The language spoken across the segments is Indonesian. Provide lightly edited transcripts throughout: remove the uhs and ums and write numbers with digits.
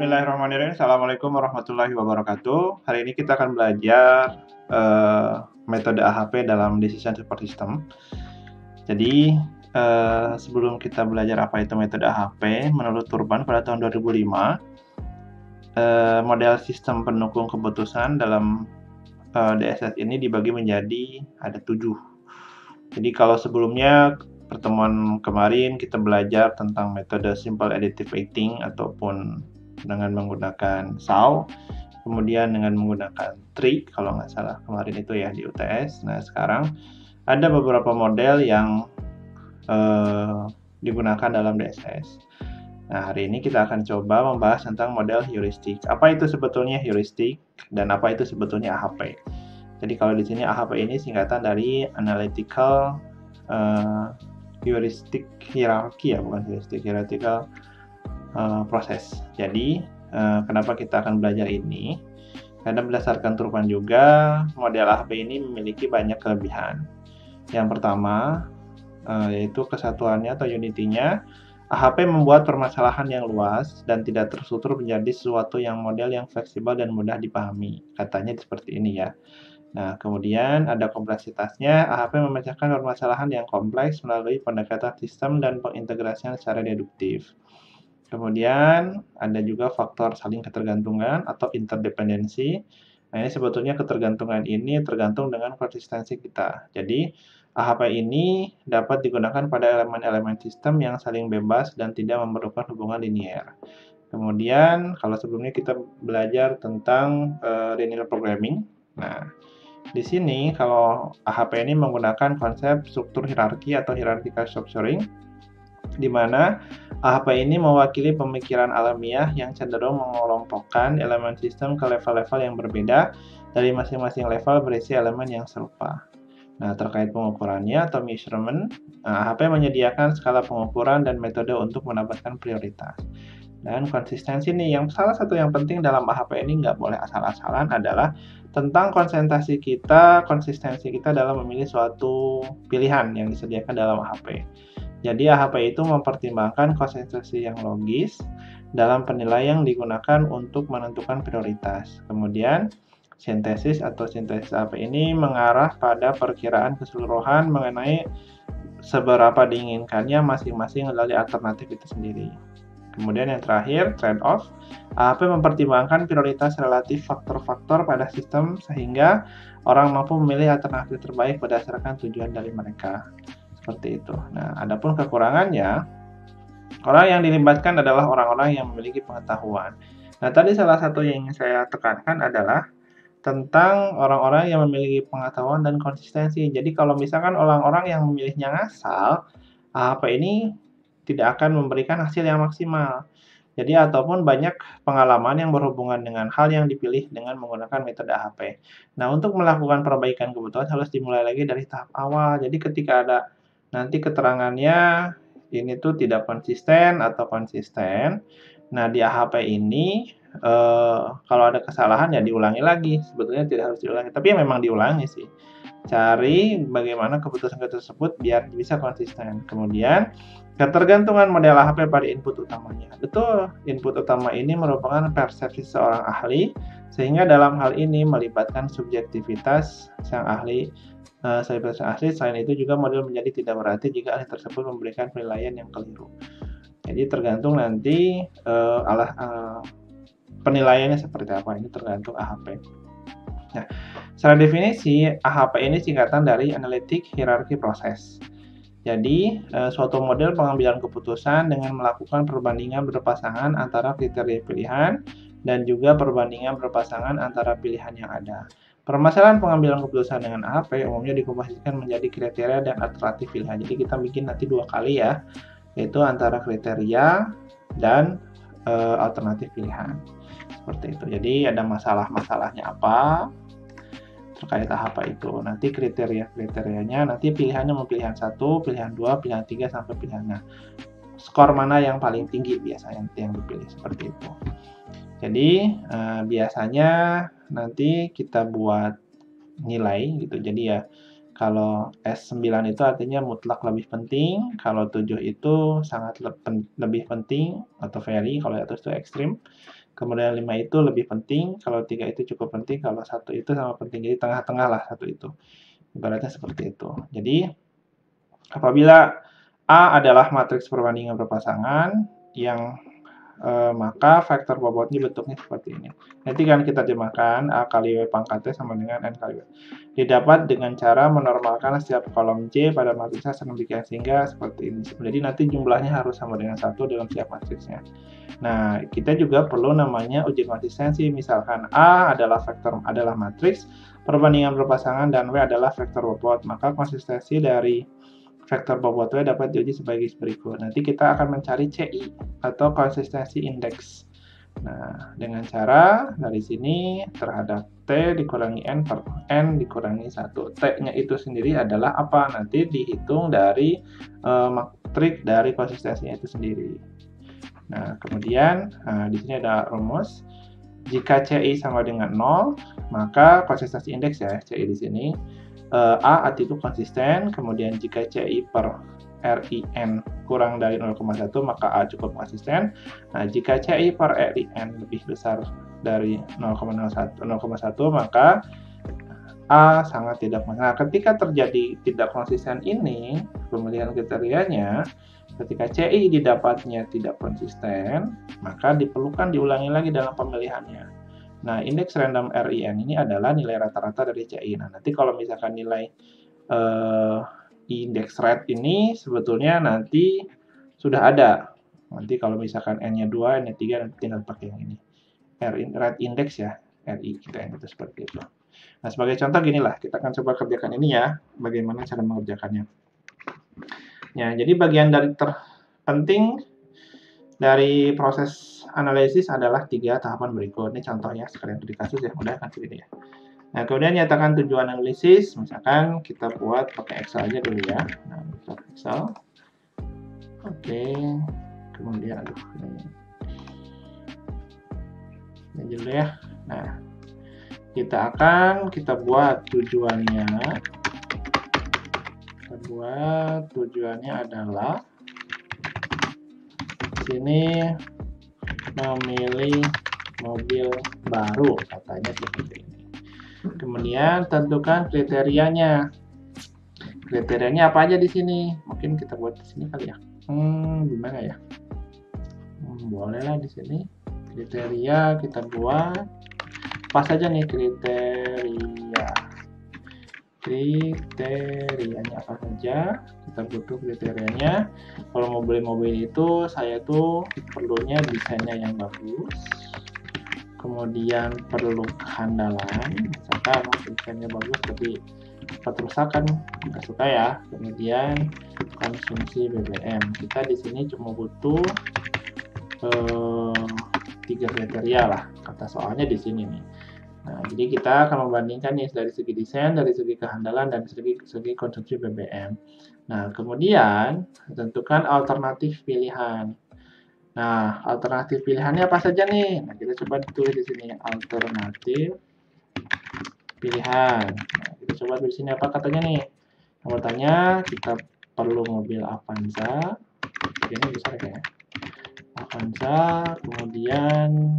Bismillahirrahmanirrahim. Assalamualaikum warahmatullahi wabarakatuh. Hari ini kita akan belajar metode AHP dalam Decision Support System. Jadi sebelum kita belajar apa itu metode AHP, menurut Turban pada tahun 2005, model sistem pendukung keputusan dalam DSS ini dibagi menjadi ada 7. Jadi kalau sebelumnya pertemuan kemarin kita belajar tentang metode simple additive weighting ataupun dengan menggunakan SAW, kemudian dengan menggunakan tree kalau nggak salah kemarin itu ya di UTS. Nah sekarang ada beberapa model yang digunakan dalam DSS. Nah hari ini kita akan coba membahas tentang model heuristik. Apa itu sebetulnya heuristik dan apa itu sebetulnya AHP? Jadi kalau di sini AHP ini singkatan dari Analytical Heuristic Hierarchy ya, bukan heuristic, hierarchical proses. Jadi kenapa kita akan belajar ini? Karena berdasarkan Turban juga model AHP ini memiliki banyak kelebihan. Yang pertama yaitu kesatuannya atau unity-nya. AHP membuat permasalahan yang luas dan tidak terstruktur menjadi sesuatu yang model yang fleksibel dan mudah dipahami. Katanya seperti ini ya. Nah, kemudian ada kompleksitasnya. AHP memecahkan permasalahan yang kompleks melalui pendekatan sistem dan pengintegrasian secara deduktif. Kemudian ada juga faktor saling ketergantungan atau interdependensi. Nah, ini sebetulnya ketergantungan ini tergantung dengan konsistensi kita. Jadi, AHP ini dapat digunakan pada elemen-elemen sistem yang saling bebas dan tidak memerlukan hubungan linier. Kemudian, kalau sebelumnya kita belajar tentang linear programming. Nah, di sini kalau AHP ini menggunakan konsep struktur hierarki atau hierarchical structuring, di mana AHP ini mewakili pemikiran alamiah yang cenderung mengelompokkan elemen sistem ke level-level yang berbeda dari masing-masing level berisi elemen yang serupa. Nah, terkait pengukurannya atau measurement, AHP menyediakan skala pengukuran dan metode untuk mendapatkan prioritas. Dan konsistensi nih, yang salah satu yang penting dalam AHP ini nggak boleh asal-asalan adalah tentang konsistensi kita dalam memilih suatu pilihan yang disediakan dalam AHP. Jadi AHP itu mempertimbangkan konsistensi yang logis dalam penilaian yang digunakan untuk menentukan prioritas. Kemudian sintesis atau sintesis AHP ini mengarah pada perkiraan keseluruhan mengenai seberapa diinginkannya masing-masing dari alternatif itu sendiri. Kemudian yang terakhir, trade-off. AHP mempertimbangkan prioritas relatif faktor-faktor pada sistem sehingga orang mampu memilih alternatif terbaik berdasarkan tujuan dari mereka. Seperti itu. Nah, adapun kekurangannya, orang yang dilibatkan adalah orang-orang yang memiliki pengetahuan. Nah, tadi salah satu yang ingin saya tekankan adalah tentang orang-orang yang memiliki pengetahuan dan konsistensi. Jadi kalau misalkan orang-orang yang memilihnya ngasal, AHP ini tidak akan memberikan hasil yang maksimal. Jadi ataupun banyak pengalaman yang berhubungan dengan hal yang dipilih dengan menggunakan metode AHP. Nah, untuk melakukan perbaikan kebutuhan harus dimulai lagi dari tahap awal. Jadi ketika ada nanti keterangannya ini tuh tidak konsisten atau konsisten. Nah, di AHP ini kalau ada kesalahan ya diulangi lagi. Sebetulnya tidak harus diulangi, tapi ya memang diulangi sih. Cari bagaimana keputusan tersebut biar bisa konsisten. Kemudian ketergantungan model AHP pada input utamanya. Betul, input utama ini merupakan persepsi seorang ahli, sehingga dalam hal ini melibatkan subjektivitas sang ahli. Selain itu juga model menjadi tidak berarti jika ahli tersebut memberikan penilaian yang keliru. Jadi tergantung nanti penilaiannya seperti apa, ini tergantung AHP. Nah, secara definisi, AHP ini singkatan dari Analytic Hierarchy Process. Jadi, suatu model pengambilan keputusan dengan melakukan perbandingan berpasangan antara kriteria pilihan dan juga perbandingan berpasangan antara pilihan yang ada. Permasalahan pengambilan keputusan dengan AHP umumnya dikomposisikan menjadi kriteria dan alternatif pilihan. Jadi kita bikin nanti 2 kali ya, yaitu antara kriteria dan alternatif pilihan. Seperti itu. Jadi ada masalah-masalahnya apa terkait AHP itu. Nanti kriteria-kriterianya, nanti pilihannya mau pilihan 1, pilihan 2, pilihan 3, sampai pilihan. Nah, skor mana yang paling tinggi biasanya yang dipilih, seperti itu. Jadi, biasanya nanti kita buat nilai gitu. Jadi ya, kalau S9 itu artinya mutlak lebih penting, kalau 7 itu sangat lebih penting atau very, kalau atas itu ekstrim. Kemudian 5 itu lebih penting, kalau 3 itu cukup penting, kalau 1 itu sama penting. Jadi tengah-tengah lah 1 itu. Ibaratnya seperti itu. Jadi apabila A adalah matriks perbandingan berpasangan yang maka vektor bobotnya bentuknya seperti ini. Nanti kan kita terjemahkan A kali W pangkat T sama dengan N kali W. Didapat dengan cara menormalkan setiap kolom J pada matriksnya sedemikian sehingga seperti ini. Jadi nanti jumlahnya harus sama dengan 1 dalam setiap matriksnya. Nah, kita juga perlu namanya uji konsistensi. Misalkan A adalah matriks perbandingan berpasangan dan W adalah vektor bobot, maka konsistensi dari vektor bobot W dapat diuji sebagai berikut. Nanti kita akan mencari CI atau konsistensi indeks. Nah, dengan cara dari sini terhadap T dikurangi N per N dikurangi 1. T-nya itu sendiri adalah apa? Nanti dihitung dari matriks dari konsistensinya itu sendiri. Nah, kemudian di sini ada rumus. Jika CI sama dengan 0, maka konsistensi indeks ya, CI di sini. A itu konsisten, kemudian jika CI per RIN kurang dari 0,1 maka A cukup konsisten. Nah, jika CI per RIN lebih besar dari 0,1 maka A sangat tidak konsisten. Nah, ketika terjadi tidak konsisten ini, pemilihan kriterianya, ketika CI didapatnya tidak konsisten, maka diperlukan diulangi lagi dalam pemilihannya. Nah, indeks random RIN ini adalah nilai rata-rata dari CI. Nah, nanti kalau misalkan nilai indeks rate ini sebetulnya nanti sudah ada. Nanti kalau misalkan N-nya 2, N-nya 3, nanti tinggal pakai yang ini. Rate index ya, RI kita yang itu seperti itu. Nah, sebagai contoh ginilah, kita akan coba kerjakan ini ya, bagaimana cara mengerjakannya. Ya, jadi bagian dari terpenting dari proses analisis adalah 3 tahapan berikut. Ini contohnya sekalian di kasus ya, udah kan ini ya. Nah, kemudian nyatakan tujuan analisis, misalkan kita buat pakai Excel aja dulu ya. Nah, buka Excel. Oke. Kemudian ini dulu ya. Nah, kita buat tujuannya. Tujuannya adalah sini memilih mobil baru, katanya seperti ini. Kemudian tentukan kriterianya. Kriterianya apa aja di sini? Mungkin kita buat di sini kali ya. Gimana ya? Bolehlah di sini. Kriteria kita buat apa saja nih kriteria. Kriterianya apa saja? Kita butuh kriterianya. Kalau mau beli mobil itu saya tuh perlunya desainnya yang bagus, kemudian perlu kehandalan, misalkan desainnya bagus tapi cepat rusak kan nggak suka ya. Kemudian konsumsi BBM, kita di sini cuma butuh 3 kriteria lah kata soalnya di sini nih. Nah, jadi kita akan membandingkan nih dari segi desain, dari segi kehandalan, dan segi konsumsi BBM. Nah, kemudian tentukan alternatif pilihan. Nah, alternatif pilihannya apa saja nih? Nah, kita coba tulis di sini alternatif pilihan. Nah, kita coba di sini apa katanya nih? Yang pertama kita perlu mobil Avanza. Ini besar kayaknya. Avanza, kemudian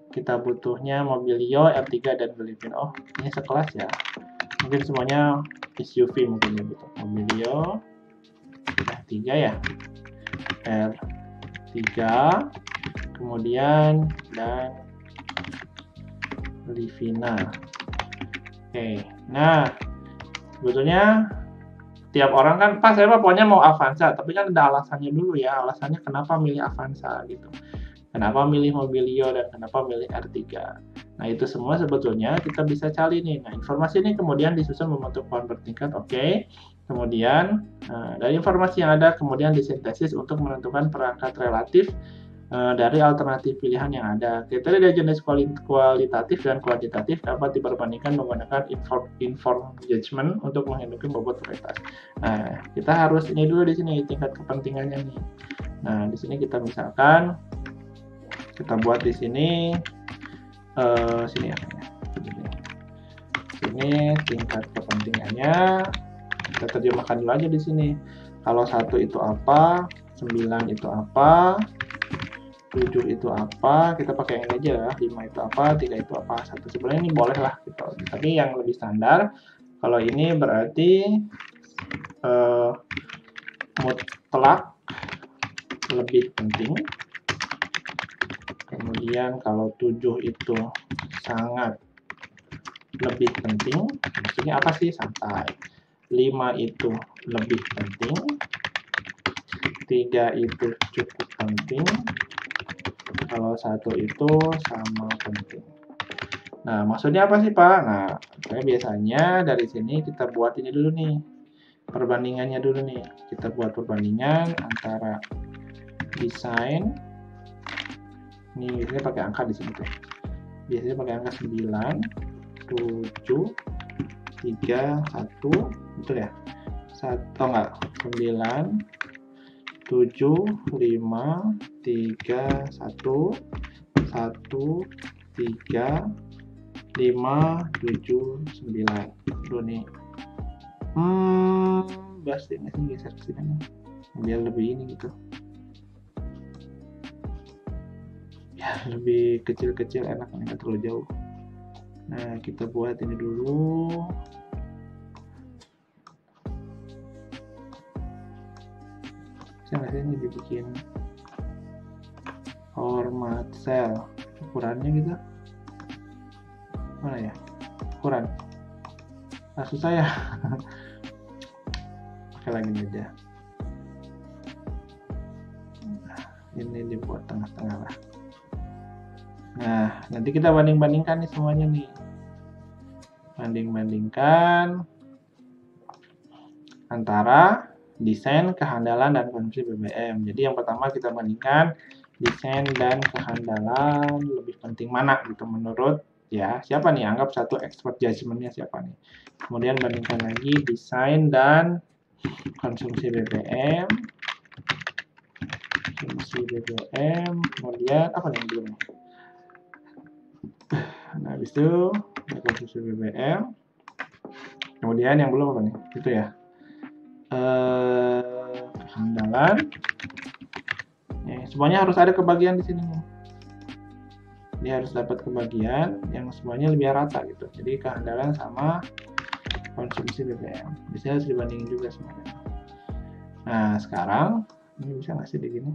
kita butuhnya Mobilio, R3 dan Gelivin. Oh, ini sekelas ya. Mungkin semuanya SUV mungkin ya gitu. Mobilio R3 ya. R3 kemudian dan Livina. Oke. Nah, sebetulnya tiap orang kan, Pak saya pokoknya mau Avanza, tapi kan ada alasannya dulu ya. Alasannya kenapa milih Avanza gitu. Kenapa milih Mobilio dan kenapa milih R3. Nah, itu semua sebetulnya kita bisa cari nih. Nah, informasi ini kemudian disusun membentuk pohon bertingkat. Oke. Kemudian, dari informasi yang ada kemudian disintesis untuk menentukan perangkat relatif dari alternatif pilihan yang ada. Kriteria jenis kualitatif dan kuantitatif dapat diperbandingkan menggunakan informed judgment untuk menghitungkan bobot prioritas. Nah, kita harus ini dulu di sini tingkat kepentingannya nih. Nah, di sini kita misalkan kita buat di sini sini ya. Sini tingkat kepentingannya kita terjemahkan dulu aja di sini. Kalau 1 itu apa, 9 itu apa, 7 itu apa, kita pakai yang ini aja ya, 5 itu apa, 3 itu apa, 1. Sebenarnya ini boleh lah gitu. Tapi yang lebih standar, kalau ini berarti mutlak lebih penting. Kemudian kalau 7 itu sangat lebih penting, maksudnya apa sih? Santai. 5 itu lebih penting, 3 itu cukup penting, kalau 1 itu sama penting. Nah, maksudnya apa sih, Pak? Nah, biasanya dari sini kita buat ini dulu nih, perbandingannya dulu nih. Kita buat perbandingan antara desain, ini biasanya pakai angka di sini tuh. Biasanya pakai angka 9, 7, 3, 1, betul ya? 9, 7, 5, 3, 1, 1, 3, 5, 7, 9. Dulu nih. Pasti ini geser ke sini nih. Biar lebih ini gitu. Ya, lebih kecil-kecil enak, nggak terlalu jauh. Nah, kita buat ini dulu. Bisa nggak sih ini dibikin format cell, ukurannya gitu? Mana ya? Ukuran. Nah, susah ya. Pakai lagi aja. Nah, ini dibuat tengah-tengah lah. Nah, nanti kita banding-bandingkan nih semuanya nih. Banding-bandingkan antara desain, kehandalan, dan konsumsi BBM. Jadi yang pertama kita bandingkan desain dan kehandalan lebih penting mana gitu menurut ya siapa nih, anggap satu expert judgment-nya siapa nih. Kemudian bandingkan lagi desain dan konsumsi BBM. Konsumsi BBM, kemudian apa nih yang belum? Nah, habis itu konsumsi BBM. Kemudian yang belum apa nih? Itu ya. Kehandalan. Semuanya harus ada kebagian di sini nih. Dia harus dapat kebagian yang semuanya lebih rata gitu. Jadi kehandalan sama konsumsi BBM. Bisa harus dibandingin juga semuanya. Nah, sekarang ini bisa nggak sih begini?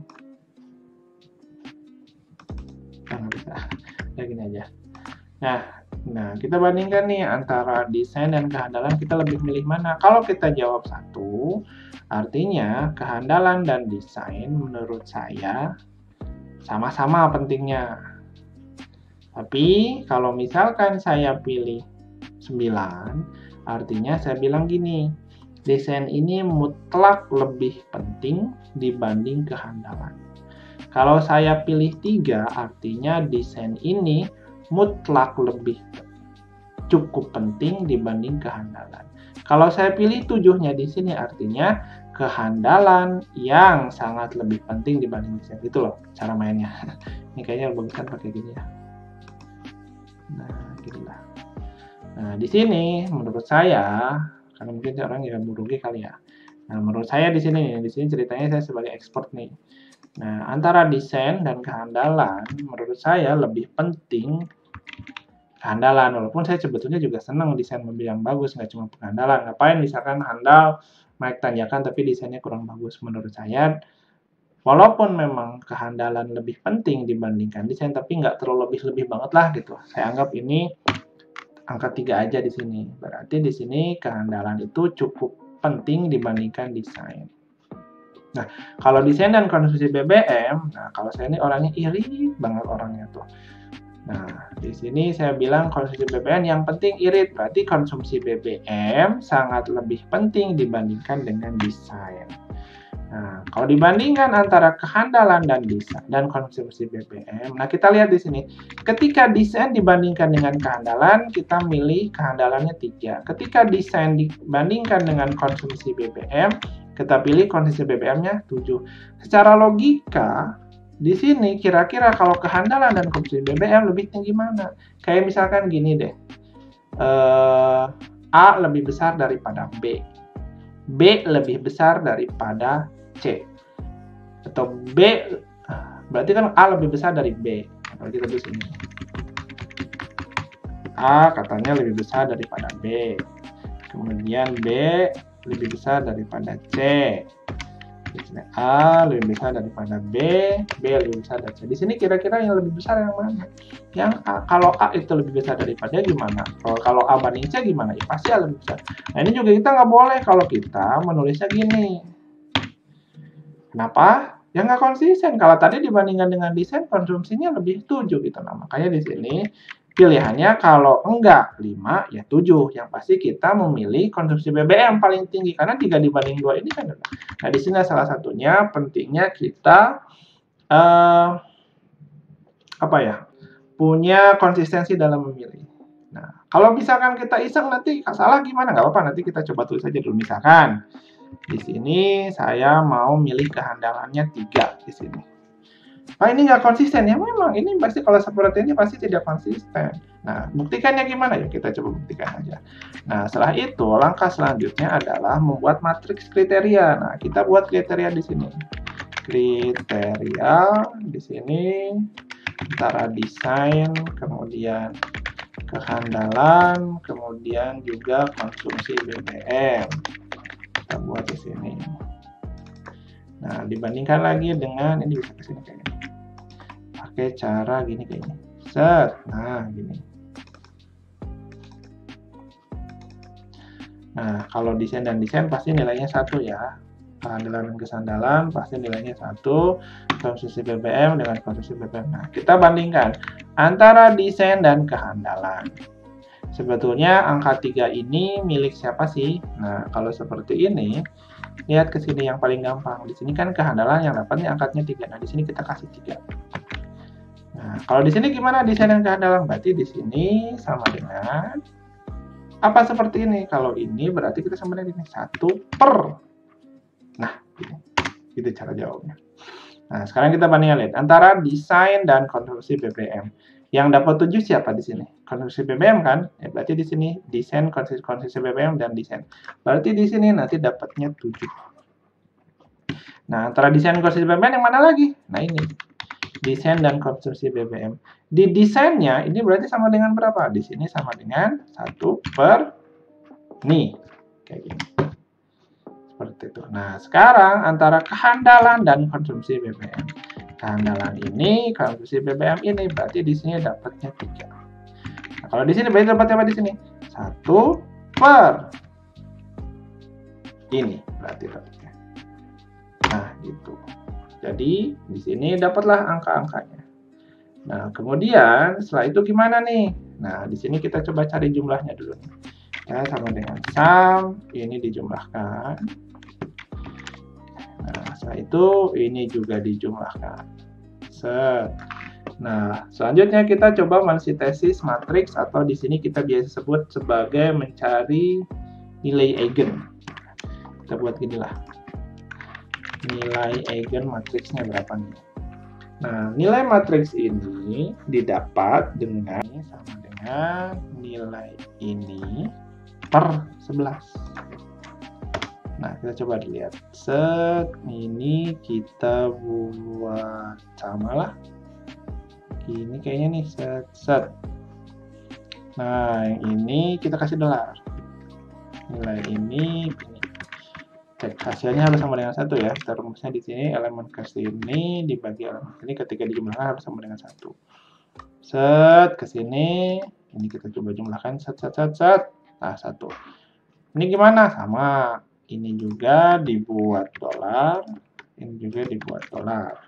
Nggak bisa. Kayak gini aja. Nah, kita bandingkan nih antara desain dan kehandalan, kita lebih milih mana? Kalau kita jawab satu, artinya kehandalan dan desain menurut saya sama-sama pentingnya. Tapi kalau misalkan saya pilih 9, artinya saya bilang gini, desain ini mutlak lebih penting dibanding kehandalan. Kalau saya pilih 3, artinya desain ini mutlak lebih cukup penting dibanding kehandalan. Kalau saya pilih 7-nya di sini, artinya kehandalan yang sangat lebih penting dibanding desain. Itu loh cara mainnya. Ini kayaknya baguskan pakai gini ya. Nah, gitulah. Nah, di sini menurut saya, karena mungkin orang yang merugi kali ya. Nah, menurut saya di sini ceritanya saya sebagai expert nih. Nah, antara desain dan kehandalan, menurut saya lebih penting kehandalan. Walaupun saya sebetulnya juga senang desain mobil yang bagus, nggak cuma kehandalan. Ngapain misalkan handal, naik tanjakan, tapi desainnya kurang bagus. Menurut saya, walaupun memang kehandalan lebih penting dibandingkan desain, tapi nggak terlalu lebih-lebih banget lah gitu. Saya anggap ini angka 3 aja di sini. Berarti di sini kehandalan itu cukup penting dibandingkan desain. Nah, kalau desain dan konsumsi BBM, nah kalau saya ini orangnya iri banget orangnya tuh. Nah, di sini saya bilang konsumsi BBM yang penting irit, berarti konsumsi BBM sangat lebih penting dibandingkan dengan desain. Nah, kalau dibandingkan antara kehandalan dan desain dan konsumsi BBM, nah kita lihat di sini, ketika desain dibandingkan dengan kehandalan, kita milih kehandalannya 3. Ketika desain dibandingkan dengan konsumsi BBM, kita pilih konsumsi BBM-nya 7. Secara logika, di sini kira-kira kalau kehandalan dan konsumsi BBM lebih tinggi mana? Kayak misalkan gini deh, A lebih besar daripada B, B lebih besar daripada C, atau B Berarti kan A lebih besar dari B. Kalau kita tulis ini. A katanya lebih besar daripada B. Kemudian B lebih besar daripada C. A lebih besar daripada B, B lebih besar dari C. Di sini kira-kira yang lebih besar yang mana? Yang A. Kalau A itu lebih besar daripada gimana? Kalau A banding C gimana? Ya pasti A lebih besar. Nah ini juga kita nggak boleh kalau kita menulisnya gini. Kenapa? Ya nggak konsisten. Kalau tadi dibandingkan dengan desain konsumsinya lebih 7 gitu. Nah makanya di sini pilihannya kalau enggak 5 ya 7. Yang pasti kita memilih konsumsi BBM paling tinggi karena 3 dibanding 2 ini kan. Nah, di sini salah satunya pentingnya kita punya konsistensi dalam memilih. Nah, kalau misalkan kita iseng nanti salah gimana? Nggak apa-apa, nanti kita coba tulis aja dulu. Misalkan di sini saya mau milih kehandalannya 3 di sini. Nah, ini nggak konsisten ya, memang ini pasti kalau seperti ini pasti tidak konsisten. Nah, buktikannya gimana? Yuk kita coba buktikan aja. Nah, setelah itu langkah selanjutnya adalah membuat matriks kriteria. Nah, kita buat kriteria di sini. Kriteria di sini antara desain, kemudian kehandalan, kemudian juga konsumsi BBM. Kita buat di sini. Nah, dibandingkan lagi dengan ini bisa ke sini kayak gini. Pakai cara gini kayaknya. Set. Nah, gini. Nah, kalau desain dan desain pasti nilainya 1 ya. Kehandalan dan kesandalan pasti nilainya 1. Konsumsi BBM dengan konsumsi BBM. Nah, kita bandingkan antara desain dan kehandalan. Sebetulnya angka 3 ini milik siapa sih? Nah, kalau seperti ini, lihat ke sini yang paling gampang. Di sini kan kehandalan yang dapatnya angkatnya 3. Nah, di sini kita kasih 3. Nah, kalau di sini gimana desain dan kehandalan? Berarti di sini sama dengan apa seperti ini? Kalau ini berarti kita sama dengan ini 1 per. Nah, gitu. Itu cara jawabnya. Nah, sekarang kita bandingkan lihat antara desain dan konsumsi BBM. Yang dapat 7 siapa di sini? Konsumsi BBM kan? Ya, berarti di sini desain, konsumsi BBM dan desain. Berarti di sini nanti dapatnya 7. Nah, antara desain dan konsumsi BBM yang mana lagi? Nah, ini. Desain dan konsumsi BBM. Di desainnya ini berarti sama dengan berapa? Di sini sama dengan 1 per nih. Kayak gini. Seperti itu. Nah, sekarang antara kehandalan dan konsumsi BBM. Kehandalan ini, konsumsi BBM ini berarti di sini dapatnya 3. Nah, kalau di sini berarti dapatnya apa di sini? 1 per ini berarti dapatnya. Nah, gitu. Jadi, di sini dapatlah angka-angkanya. Nah, kemudian setelah itu gimana nih? Nah, di sini kita coba cari jumlahnya dulu. Ya, sama dengan sum, ini dijumlahkan. Nah, setelah itu ini juga dijumlahkan. Set. Nah, selanjutnya kita coba mensintesis matriks atau di sini kita biasa sebut sebagai mencari nilai eigen. Kita buat ginilah. Nilai eigen matriksnya berapa nih? Nah, nilai matriks ini didapat dengan sama dengan nilai ini per 11. Nah, kita coba dilihat. Set, ini kita buat samalah. Ini kayaknya nih, set. Nah, yang ini kita kasih dolar. Nilai ini. Cek hasilnya harus sama dengan 1 ya. Kita rumusnya di sini elemen ke sini dibagi elemen ini ketika dijumlahkan harus sama dengan 1. Set ke sini. Ini kita coba jumlahkan set. Nah, 1. Ini gimana? Sama. Ini juga dibuat dolar. Ini juga dibuat dolar.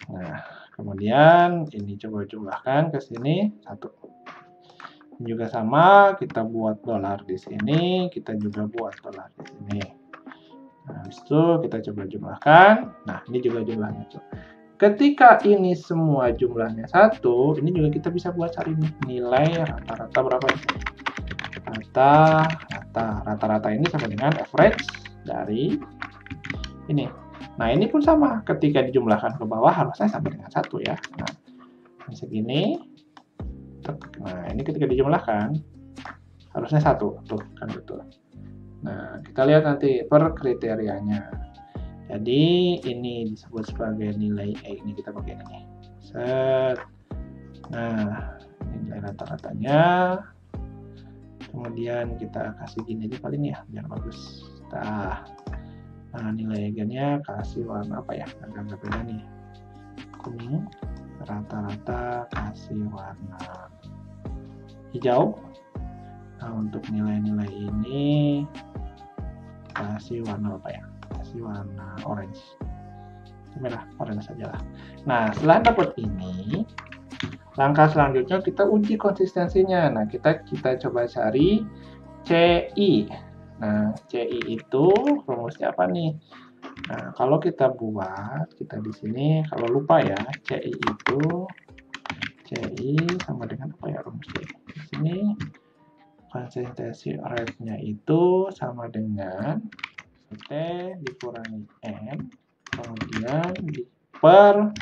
Nah, kemudian ini coba jumlahkan ke sini 1. Ini juga sama, kita buat dolar di sini, kita juga buat dolar di sini. Nah, habis itu kita coba jumlahkan. Nah, ini juga jumlahnya. Ketika ini semua jumlahnya 1, ini juga kita bisa buat cari nilai rata-rata berapa di sini. Rata-rata ini sama dengan average dari ini. Nah, ini pun sama. Ketika dijumlahkan ke bawah harusnya sama dengan 1 ya. Nah, segini. Nah, ini ketika dijumlahkan harusnya 1. Tuh, kan betul. Nah, kita lihat nanti per kriterianya. Jadi ini disebut sebagai nilai ini, kita pakai ini. Set. Nah, nilai rata-ratanya. Kemudian kita kasih gini aja kali ini ya, biar bagus. Nah, nilai eigennya kasih warna apa ya? Agak beda nih. Kuning. Rata-rata kasih warna hijau. Nah, untuk nilai-nilai ini kasih warna apa ya? Kasih warna orange. Merah, orange saja lah. Nah, setelah dapat ini, langkah selanjutnya kita uji konsistensinya. Nah, kita coba cari CI. Nah, CI itu rumusnya apa nih? Nah, kalau kita buat, kita di sini kalau lupa ya, CI sama dengan apa ya rumusnya? Di sini konsistensi rate-nya itu sama dengan T dikurangi N, kemudian per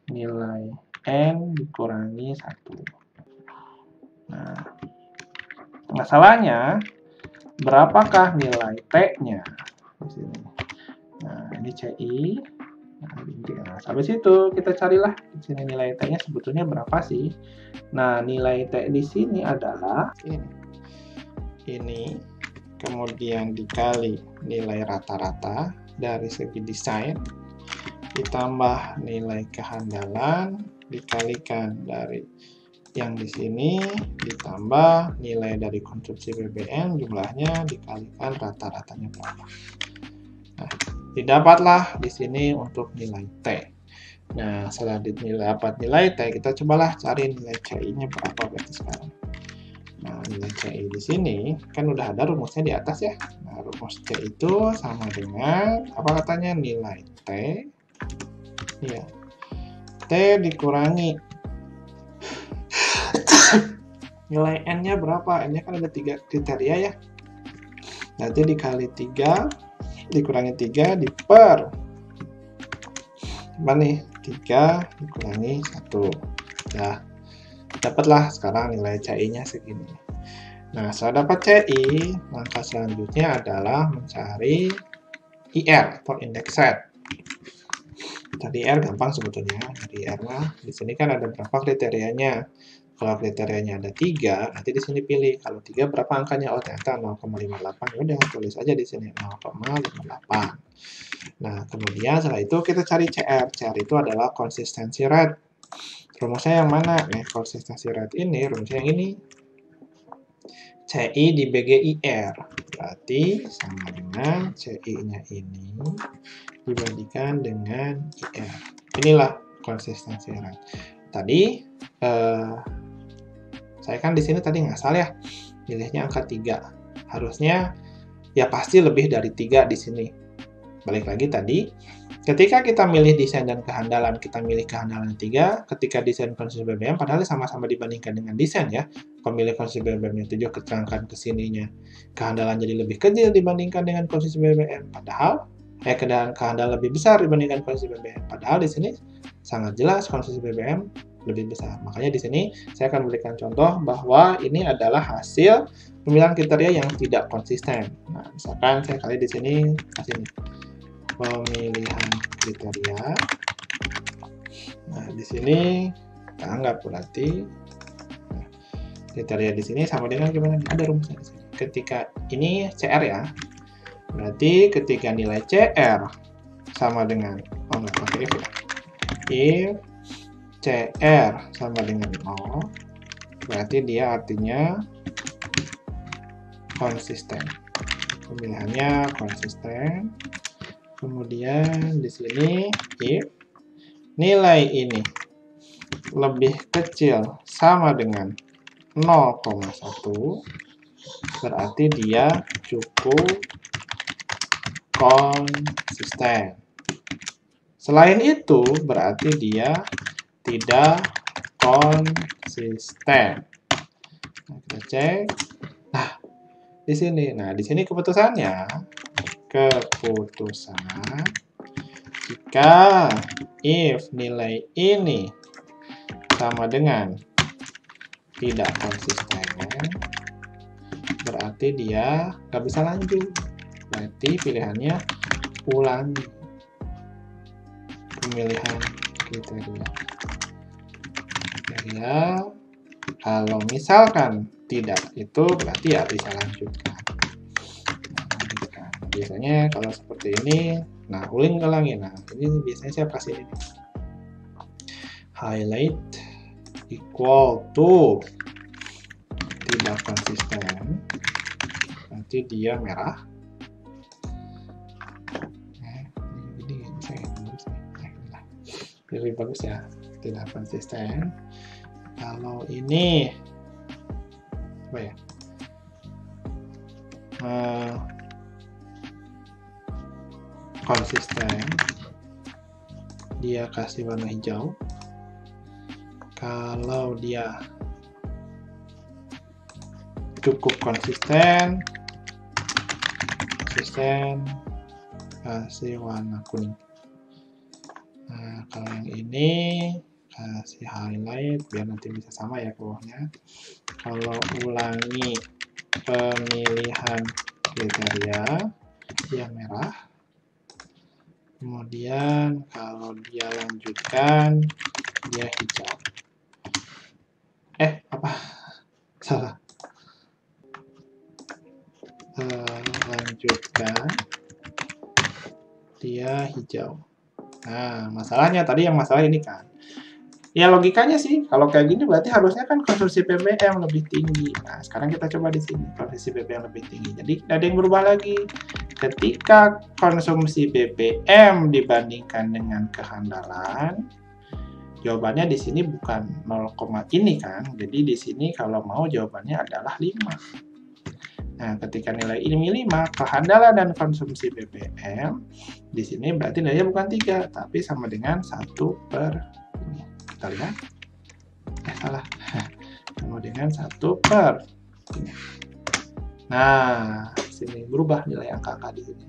nilai N dikurangi 1. Nah, masalahnya berapakah nilai T-nya di sini? Nah, ini CI. Nah, sampai situ kita carilah di sini nilai T-nya sebetulnya berapa sih? Nah, nilai T di sini adalah ini kemudian dikali nilai rata-rata dari segi desain, ditambah nilai kehandalan, dikalikan dari yang di sini, ditambah nilai dari konsumsi BBM, jumlahnya dikalikan rata-ratanya berapa. Nah, didapatlah di sini untuk nilai T. Nah, setelah dapat nilai T, kita cobalah cari nilai CI-nya berapa berarti sekarang. Nah, nilai CI di sini kan udah ada rumusnya di atas ya. Nah, rumus C itu sama dengan apa katanya? Nilai T. Ya. T dikurangi nilai N-nya berapa? N-nya kan ada 3 kriteria ya. Nanti dikali 3 dikurangi 3 diper apa nih? 3 dikurangi 1. Ya. Dapatlah sekarang nilai CI-nya segini. Nah, setelah dapat CI, langkah selanjutnya adalah mencari IR atau index set. Tadi IR gampang sebetulnya. Dari IR mah di sini kan ada berapa kriterianya. Kalau kriterianya ada 3, nanti di sini pilih. Kalau 3 berapa angkanya? Oh, ternyata 0,58. Ya udah tulis aja di sini 0,58. Nah, kemudian setelah itu kita cari CR. CR itu adalah konsistensi rate. Rumusnya yang mana? Nah, konsistensi rate ini, rumusnya yang ini. CI dibagi IR. Berarti sama dengan CI-nya ini dibandingkan dengan IR. Inilah konsistensi rate. Tadi, saya kan di sini tadi ngasal ya, pilihnya angka 3. Harusnya ya pasti lebih dari 3 di sini. Balik lagi tadi, ketika kita milih desain dan kehandalan, kita milih kehandalan 3, ketika desain konsumsi BBM, padahal sama-sama dibandingkan dengan desain ya. Pemilih konsumsi BBM 7 keterangkan ke sininya. Kehandalan jadi lebih kecil dibandingkan dengan konsumsi BBM. Padahal, kehandalan lebih besar dibandingkan konsumsi BBM. Padahal di sini sangat jelas konsumsi BBM lebih besar. Makanya di sini saya akan berikan contoh bahwa ini adalah hasil pemilihan kriteria yang tidak konsisten. Nah, misalkan saya kali di sini kasih ini. Pemilihan kriteria. Nah, di sini kita anggap berarti kriteria di sini sama dengan gimana? Ada rumusnya di sini. Ketika ini CR ya, berarti ketika nilai CR sama dengan if CR sama dengan 0, berarti dia artinya konsisten. Pemilihannya konsisten. Kemudian di sini if nilai ini lebih kecil sama dengan 0,1, berarti dia cukup konsisten. Selain itu, berarti dia tidak konsisten. Nah, kita cek. Nah, di sini. Nah, di sini keputusannya jika if nilai ini sama dengan tidak konsisten, berarti dia nggak bisa lanjut. Berarti pilihannya ulangi. pemilihan kriteria. Kalau misalkan tidak, itu berarti ya bisa lanjutkan. Biasanya kalau seperti ini, nah ulangi. Nah ini biasanya saya kasih ini, highlight equal to tidak konsisten, nanti dia merah. Ini bisa lebih bagus ya, tidak konsisten. Kalau ini apa ya, konsisten, dia kasih warna hijau. Kalau dia cukup konsisten kasih warna kuning. Nah, kalau yang ini kasih highlight biar nanti bisa sama ya ke bawahnya. Kalau ulangi pemilihan kriteria, dia merah. Kemudian kalau dia lanjutkan, dia hijau. Apa? Salah. Lanjutkan, dia hijau. Nah, masalahnya tadi yang masalah ini kan. Ya logikanya sih, kalau kayak gini berarti harusnya kan konsumsi BBM lebih tinggi. Nah, sekarang kita coba di sini, konsumsi BBM lebih tinggi. Jadi, ada yang berubah lagi. Ketika konsumsi BBM dibandingkan dengan kehandalan, jawabannya di sini bukan 0, ini kan. Jadi, di sini kalau mau jawabannya adalah 5. Nah, ketika nilai ini 5, kehandalan dan konsumsi BBM, di sini berarti nilainya bukan 3, tapi sama dengan 1/. Kita lihat. Salah. Sama dengan 1/. Nah, sini berubah nilai angka-angka di sini.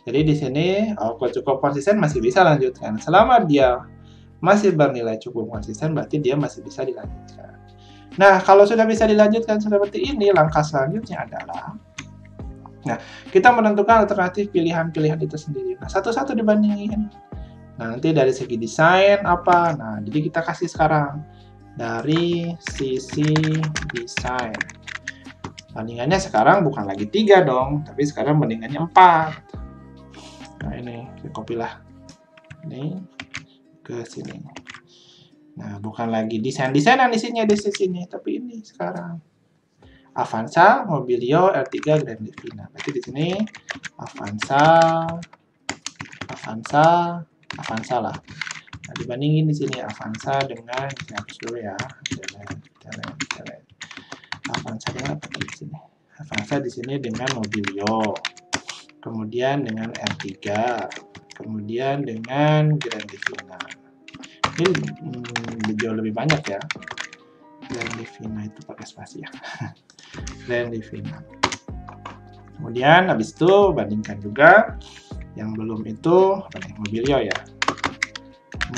Jadi di sini cukup konsisten masih bisa lanjutkan. Selama dia masih bernilai cukup konsisten, berarti dia masih bisa dilanjutkan. Nah, kalau sudah bisa dilanjutkan seperti ini, langkah selanjutnya adalah, nah, kita menentukan alternatif pilihan-pilihan itu sendiri. Nah, satu-satu dibandingin. Nah, nanti dari segi desain apa? Nah, jadi kita kasih sekarang dari sisi desain. Bandingannya sekarang bukan lagi 3 dong, tapi sekarang bandingannya 4. Nah, ini copy lah. Ini ke sini. Nah, bukan lagi desain-desainan isinya di sini, tapi ini sekarang. Avanza, Mobilio, R3, Grand Livina. Berarti di sini Avanza lah. Nah, dibandingin di sini Avanza dengan, ini hapus dulu ya. Avanza dengan apa di sini? Avanza di sini dengan Mobilio. Kemudian dengan R3. Kemudian dengan Grand Livina. Ini jauh lebih banyak ya. Grand Livina itu pakai spasi ya. Grand Livina. Kemudian habis itu bandingkan juga yang belum itu Mobilio ya.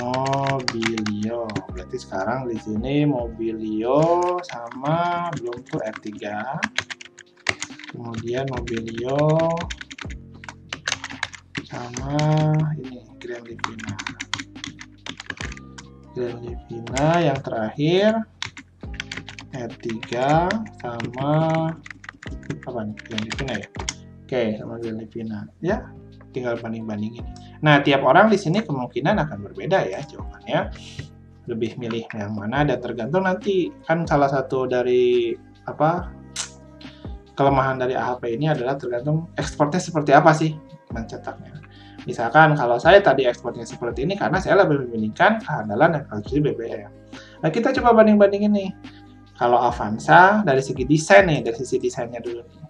Mobilio. Berarti sekarang di sini Mobilio sama belum tuh R3. Kemudian Mobilio sama ini Grand Livina. Grand Livina yang terakhir R3 sama apa nih? Grand Livina ya. Oke, sama Grand Livina. Ya, tinggal banding-bandingin. Nah, tiap orang di sini kemungkinan akan berbeda ya jawabannya. Lebih milih yang mana dan tergantung nanti kan salah satu dari apa kelemahan dari AHP ini adalah tergantung ekspornya seperti apa sih mencetaknya. Misalkan kalau saya tadi ekspornya seperti ini karena saya lebih memilihkan kehandalan dan konsumsi BBM. Nah, kita coba banding-bandingin nih. Kalau Avanza dari segi desain nih, dari sisi desainnya dulu nih.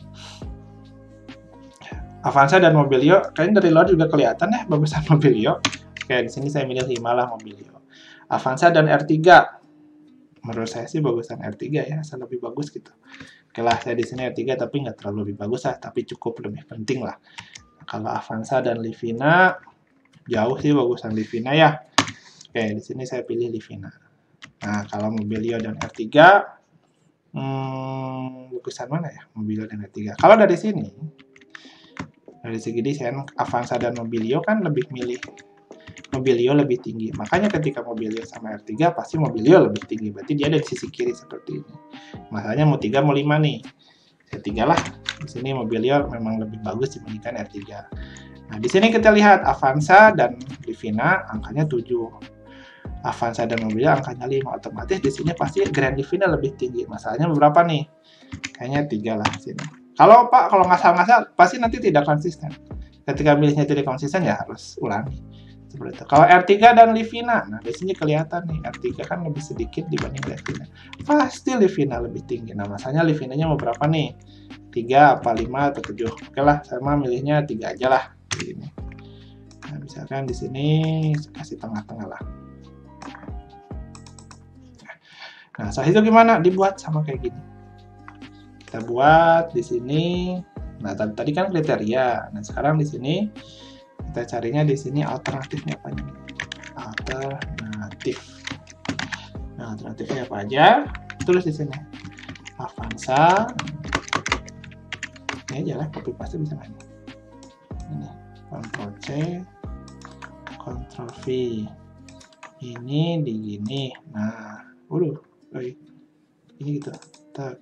Avanza dan Mobilio, kayaknya dari luar juga kelihatan ya bagusan Mobilio. Oke, di sini saya milih 5 lah Mobilio. Avanza dan R3. Menurut saya sih bagusan R3 ya, lebih bagus gitu. Oke lah, saya di sini R3 tapi nggak terlalu lebih bagus lah, tapi cukup lebih penting lah. Kalau Avanza dan Livina, jauh sih bagusan Livina ya. Oke, di sini saya pilih Livina. Nah, kalau Mobilio dan R3, bagusan mana ya Mobilio dan R3? Kalau dari sini, dari segi desain, Avanza dan Mobilio kan lebih milih Mobilio lebih tinggi. Makanya ketika Mobilio sama R3 pasti Mobilio lebih tinggi. Berarti dia ada di sisi kiri seperti ini. Masalahnya mau 3 mau 5 nih. R3 lah. Di sini Mobilio memang lebih bagus dibandingkan R3. Nah, di sini kita lihat Avanza dan Livina angkanya 7. Avanza dan Mobilio angkanya 5. Otomatis di sini pasti Grand Livina lebih tinggi. Masalahnya beberapa nih? Kayaknya 3 lah di sini. Kalau Pak, kalau ngasal-ngasal pasti nanti tidak konsisten. Ketika milihnya tidak konsisten ya harus ulangi. Seperti itu. Kalau R3 dan Livina, nah di sini kelihatan nih R3 kan lebih sedikit dibanding Livina. Pasti Livina lebih tinggi. Nah, masanya Livinanya mau berapa nih? 3 apa 5 atau 7? Oke lah, saya mah milihnya 3 aja lah. Ini. Nah, misalkan di sini kasih tengah-tengah lah. Nah, saat itu gimana? Dibuat sama kayak gini. Kita buat di sini. Nah, tadi kan kriteria. Nah, sekarang di sini kita carinya di sini alternatifnya apa nih? Alternatif. Nah, alternatifnya apa aja? Tulis di sini. Avanza. Ini aja lah, copy paste bisa main. Ini Ctrl C, Ctrl V. Ini di gini. Nah, ini gitu. Tak.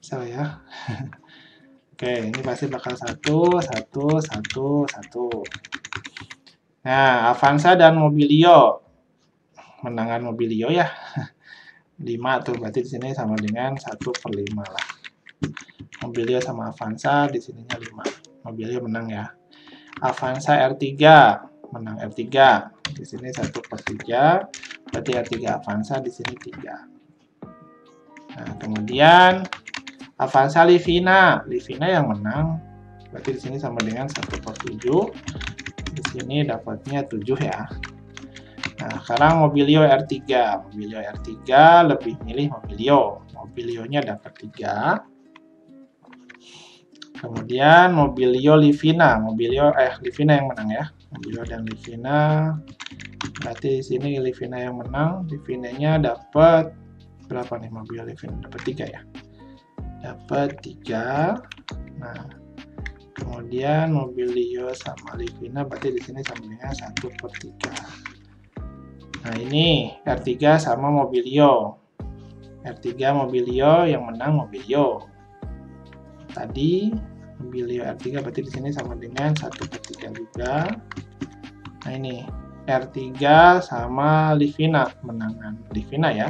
Bisa ya. Oke, ini pasti bakal 1, 1, 1, 1. Nah, Avanza dan Mobilio. Menangan Mobilio ya. 5 tuh, berarti di sini sama dengan 1/5 lah. Mobilio sama Avanza di sininya 5. Mobilio menang ya. Avanza R3 menang R3. Di sini 1/3. Berarti R3 Avanza di sini 3. Nah, kemudian Avanza Livina. Livina yang menang. Berarti di sini sama dengan 1/7. Di sini dapatnya 7 ya. Nah, sekarang Mobilio R3. Mobilio R3 lebih milih Mobilio. Mobilionya dapat 3. Kemudian Mobilio Livina. Livina yang menang ya. Mobilio dan Livina. Berarti di sini Livina yang menang. Livinanya dapat berapa nih Mobilio Livina? Dapat 3 ya. Dapat 3. Nah, kemudian Mobilio sama Livina berarti di sini sama dengan 1/3. Nah, ini R3 sama Mobilio. R3 Mobilio yang menang Mobilio. Tadi Mobilio R3 berarti di sini sama dengan 1/3 juga. Nah, ini R3 sama Livina, menangan Livina ya.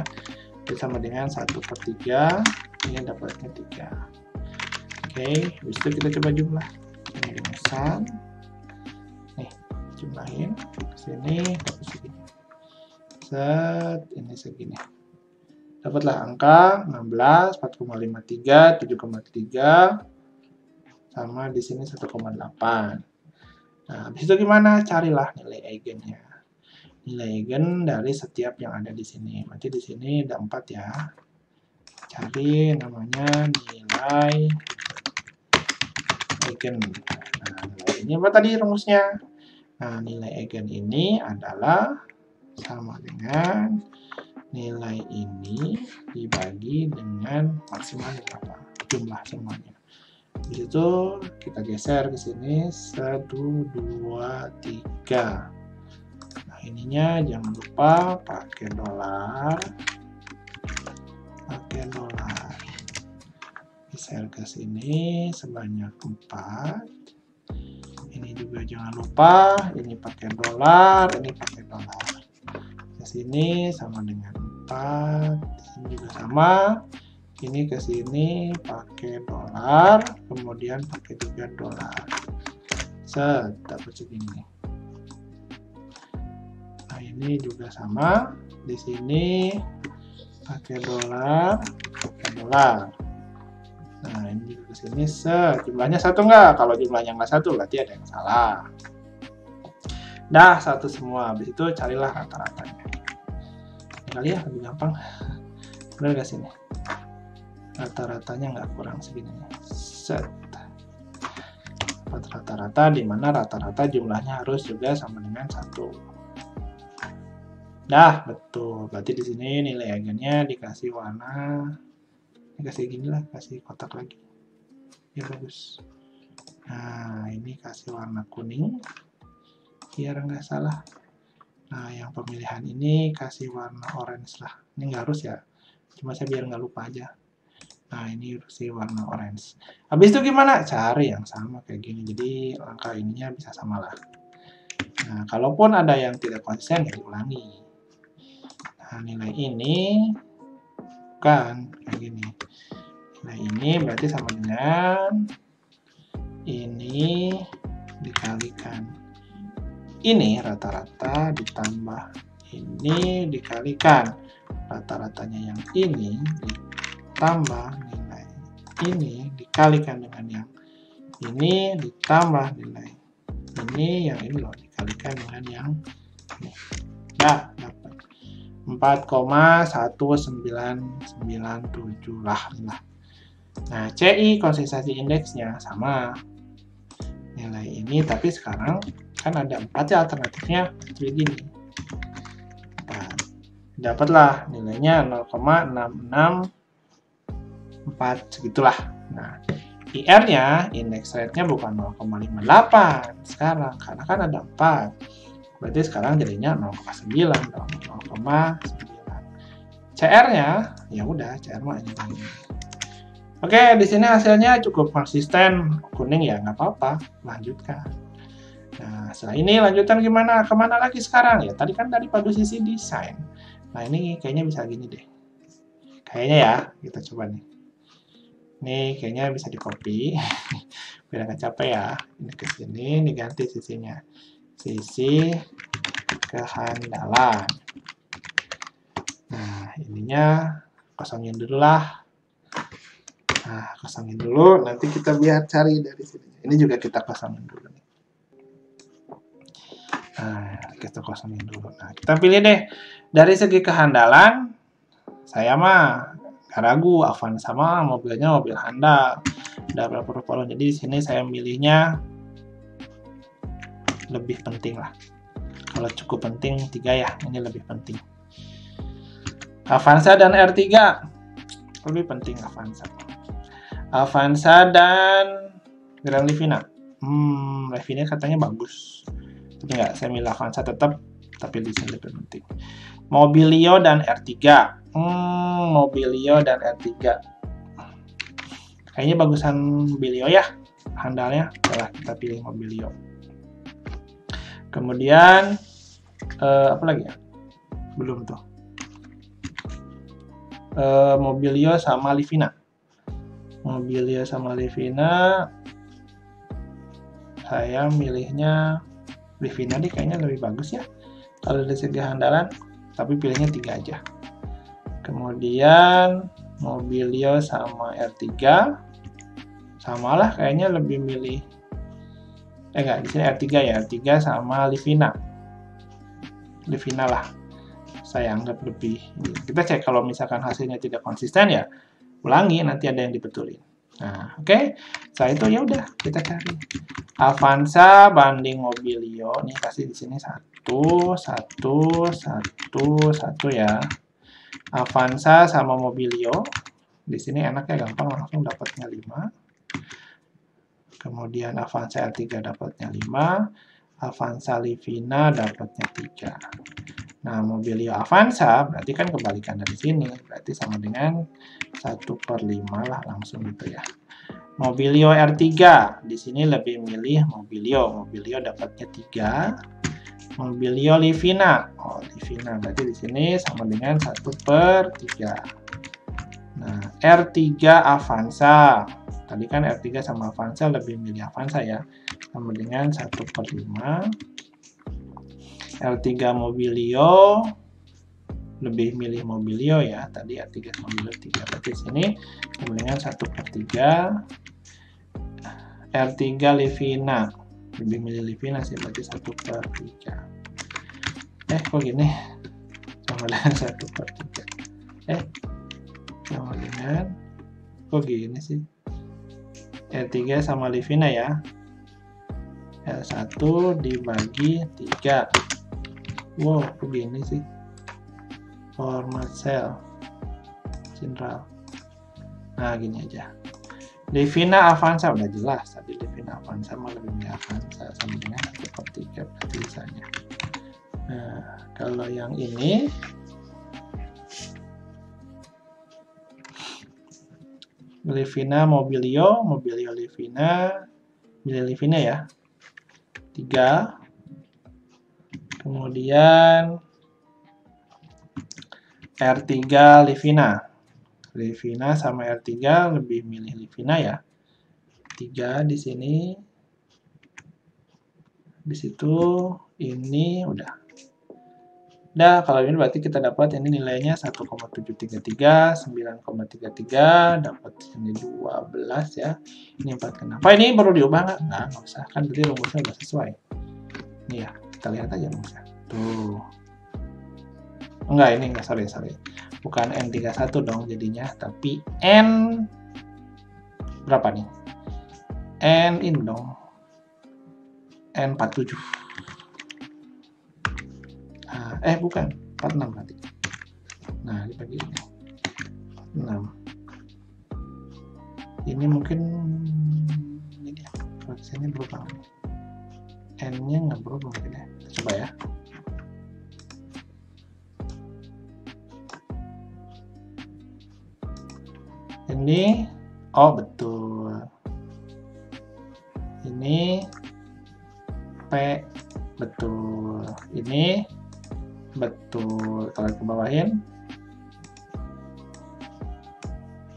Itu sama dengan 1/3. Ini dapatnya 3. Oke, habis itu kita coba jumlah. Ini rumusan. Nih, jumlahin ke sini dapat segini. Ini segini. Dapatlah angka 16, 4,53, 7,3 sama di sini 1,8. Nah, habis itu gimana? Carilah nilai eigennya. Nilai eigen dari setiap yang ada di sini. Berarti di sini ada 4 ya. Cari namanya nilai eigen. Nah, nilai ini apa tadi rumusnya? Nah, nilai eigen ini adalah sama dengan nilai ini dibagi dengan maksimal berapa? Jumlah semuanya. Di situ kita geser ke sini 1, 2, 3. Nah, ininya jangan lupa pakai dolar. Geser ke sini sebanyak 4. Ini juga jangan lupa, ini pakai dolar, ini pakai dolar. Ke sini sama dengan 4, ini juga sama. Ini ke sini pakai dolar, kemudian pakai juga dolar. Dapat segini. Nah, ini juga sama. Di sini pakai dolar, pakai dolar. Nah, ini juga ke sini jumlahnya 1 enggak? Kalau jumlahnya enggak 1 berarti ada yang salah. Dah 1 semua. Habis itu carilah rata-ratanya. Kali ya lebih gampang. Benar gak sini? Rata-ratanya nggak kurang segini. Rata-rata di mana rata-rata jumlahnya harus juga sama dengan 1. Dah betul. Berarti di sini nilai eigennya dikasih warna, dikasih gini lah, kasih kotak lagi. Ya bagus. Nah, ini kasih warna kuning. biar nggak salah. Nah, yang pemilihan ini kasih warna orange lah. Ini nggak harus ya, cuma saya biar nggak lupa aja. Nah, ini kasih warna orange. Habis itu gimana? Cari yang sama kayak gini. Jadi langkah ininya bisa sama lah. Nah, kalaupun ada yang tidak konsisten, ya diulangi. Nah, nilai ini bukan kayak gini. Nilai ini berarti sama dengan ini dikalikan ini rata-rata ditambah ini dikalikan rata-ratanya yang ini ditambah nilai ini dikalikan dengan yang ini ditambah nilai ini yang ini loh dikalikan dengan yang ini. Nah, dapat 4,1997 lah. Nah, CI konsistensi indeksnya sama nilai ini, tapi sekarang kan ada 4 ya alternatifnya, begini. Dapatlah nilainya 0,664 segitulah. Nah, IR-nya, index rate-nya bukan 0,58 sekarang, karena kan ada 4. Berarti sekarang jadinya 0,9 dong, 0,9. CR-nya, ya udah, CR mah ini. Oke, di sini hasilnya cukup konsisten, kuning ya nggak apa-apa, lanjutkan. Nah, setelah ini lanjutan gimana? Kemana lagi sekarang? Ya, tadi kan dari pada sisi desain. Nah, ini kayaknya bisa gini deh. Kayaknya ya, kita coba nih. Ini kayaknya bisa di-copy, biar nggak capek ya. Ini ke sini, diganti sisinya. Sisi kehandalan. Nah, ininya kosongin dulu lah. Nah, kosongin dulu, nanti kita biar cari dari sini. Ini juga kita kosongin dulu nih. Nah, kita kosongin dulu. Nah, kita pilih deh. Dari segi kehandalan, saya mah gak ragu, Avanza mah mobilnya mobil handal. Ada beberapa performa. Jadi di sini saya milihnya lebih penting lah. Kalau cukup penting 3 ya, ini lebih penting. Avanza dan R3 lebih penting Avanza. Avanza dan Grand Livina. Livina katanya bagus. Tapi enggak, saya milih Avanza tetap, tapi di sini lebih penting. Mobilio dan R3. Mobilio dan R3. Kayaknya bagusan Mobilio ya, handalnya. Setelah kita pilih Mobilio. Kemudian apa lagi ya? Belum tuh. Mobilio sama Livina. Mobilio sama Livina, saya milihnya Livina deh, kayaknya lebih bagus ya kalau dari segi handalan, tapi pilihnya 3 aja. Kemudian Mobilio sama R3 samalah, kayaknya lebih milih enggak, di sini R3 ya, R3 sama Livina lah saya anggap lebih. Kita cek kalau misalkan hasilnya tidak konsisten ya ulangi, nanti ada yang dibetulin. Nah, oke. Setelah itu ya udah kita cari Avanza banding Mobilio. Nih kasih di sini 1 ya. Avanza sama Mobilio. Di sini enaknya gampang, langsung dapatnya 5. Kemudian Avanza R3 dapatnya 5. Avanza Livina dapatnya 3. Nah, Mobilio Avanza berarti kan kebalikan dari sini. Berarti sama dengan 1/5 lah langsung gitu ya. Mobilio R3. Di sini lebih milih Mobilio. Mobilio dapatnya 3. Mobilio Livina. Oh, Livina. Berarti di sini sama dengan 1/3. Nah, R3 Avanza. Tadi kan R3 sama Avanza lebih milih Avanza ya. Sama dengan 1/5. R3 Mobilio lebih milih Mobilio ya. Tadi R3 sama Mobilio 3. Berarti sini sama dengan 1/3. R3 Livina lebih milih Livina sih, berarti 1/3. Kok gini? Sama dengan 1/3. Sama dengan kok gini sih? R3 sama Livina ya. R1 dibagi 3. Wow, begini sih. Format cell. General. Nah, gini aja. Livina Avanza udah jelas tadi, Livina Avanza mau lebih milih Avanza sama dengan 1/3 berarti sisanya. Nah, kalau yang ini Livina Mobilio, Mobilio Livina, milih Livina ya. 3. Kemudian R3 Livina. Livina sama R3 lebih milih Livina ya. 3 di sini. Di situ ini udah. Nah, kalau ini berarti kita dapat ini nilainya 1,733, 9,33, dapat ini 12 ya. Ini 4 kenapa? Ini perlu diubah nggak? Nggak usah. Kan berarti rumusnya udah sesuai. Ini ya, kita lihat aja rumusnya. Tuh. Enggak, ini enggak, sorry. Bukan N31 dong jadinya, tapi N berapa nih? N ini dong. N47. Nah, bukan, 46 nanti. Nah, dibagi ini. 46. Ini mungkin ini ya, fraksinya berubah. N-nya nggak berubah mungkin ya. Kita coba ya. Ini, oh betul. Ini P, betul. Ini betul. Kalau ke bawahin,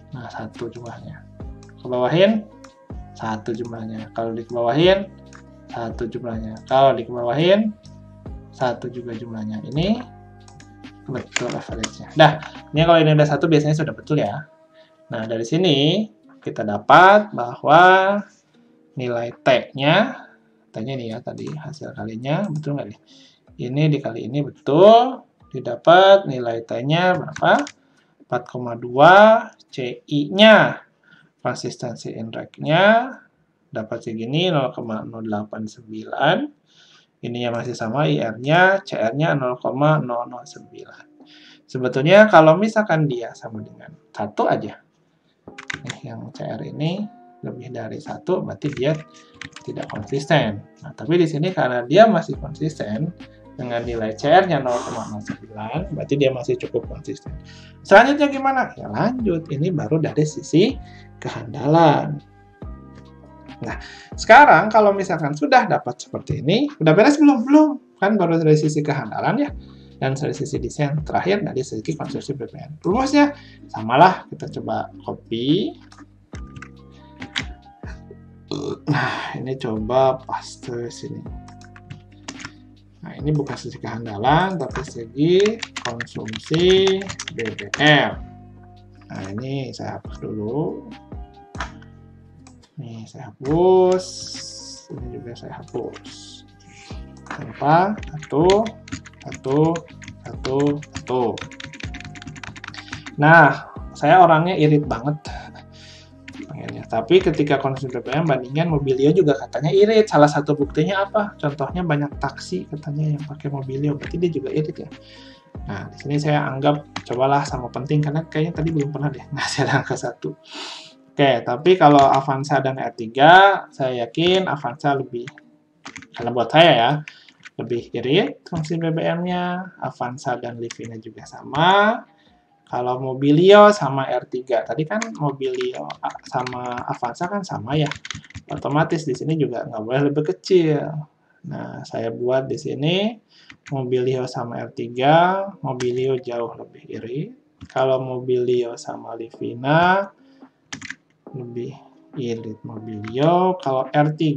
nah 1 jumlahnya. Ke bawahin 1 jumlahnya. Kalau dikebawahin 1 jumlahnya. Kalau dikebawahin 1 juga jumlahnya. Ini betul average-nya. Nah, ini kalau ini udah 1 biasanya sudah betul ya. Nah, dari sini kita dapat bahwa nilai T-nya, T-nya ini ya tadi hasil kalinya, betul nggak nih? Ini dikali ini betul, didapat nilai T-nya berapa? 4,2, CI-nya, konsistensi index-nya, dapat segini 0,089, ininya masih sama, IR-nya, CR-nya 0,009. Sebetulnya kalau misalkan dia sama dengan 1 aja, yang CR ini lebih dari 1, berarti dia tidak konsisten. Nah, tapi di sini karena dia masih konsisten, dengan nilai CR-nya 0,09, berarti dia masih cukup konsisten. Selanjutnya gimana? Ya lanjut, ini baru dari sisi kehandalan. Nah, sekarang kalau misalkan sudah dapat seperti ini, udah beres belum? Belum. Kan baru dari sisi kehandalan ya. Dan dari sisi desain terakhir dari segi konsumsi BBM. Rumusnya samalah, kita coba copy. Nah, ini coba paste sini. Nah, ini bukan segi kehandalan, tapi segi konsumsi BBM. Nah, ini saya hapus dulu. Nih, saya hapus. Ini juga saya hapus. Kenapa? 1. Nah, saya orangnya irit banget. Tapi ketika konsumsi BBM bandingkan Mobilio juga katanya irit. Salah satu buktinya apa? Contohnya banyak taksi katanya yang pakai Mobilio, berarti dia juga irit ya. Nah, di sini saya anggap cobalah sama penting karena kayaknya tadi belum pernah deh ngasih angka 1. Oke, tapi kalau Avanza dan R3, saya yakin Avanza lebih, karena buat saya ya, lebih irit konsumsi BBM-nya. Avanza dan Livina juga sama. Kalau Mobilio sama R3, tadi kan Mobilio sama Avanza kan sama ya. Otomatis di sini juga nggak boleh lebih kecil. Nah, saya buat di sini Mobilio sama R3, Mobilio jauh lebih irit. Kalau Mobilio sama Livina, lebih irit Mobilio. Kalau R3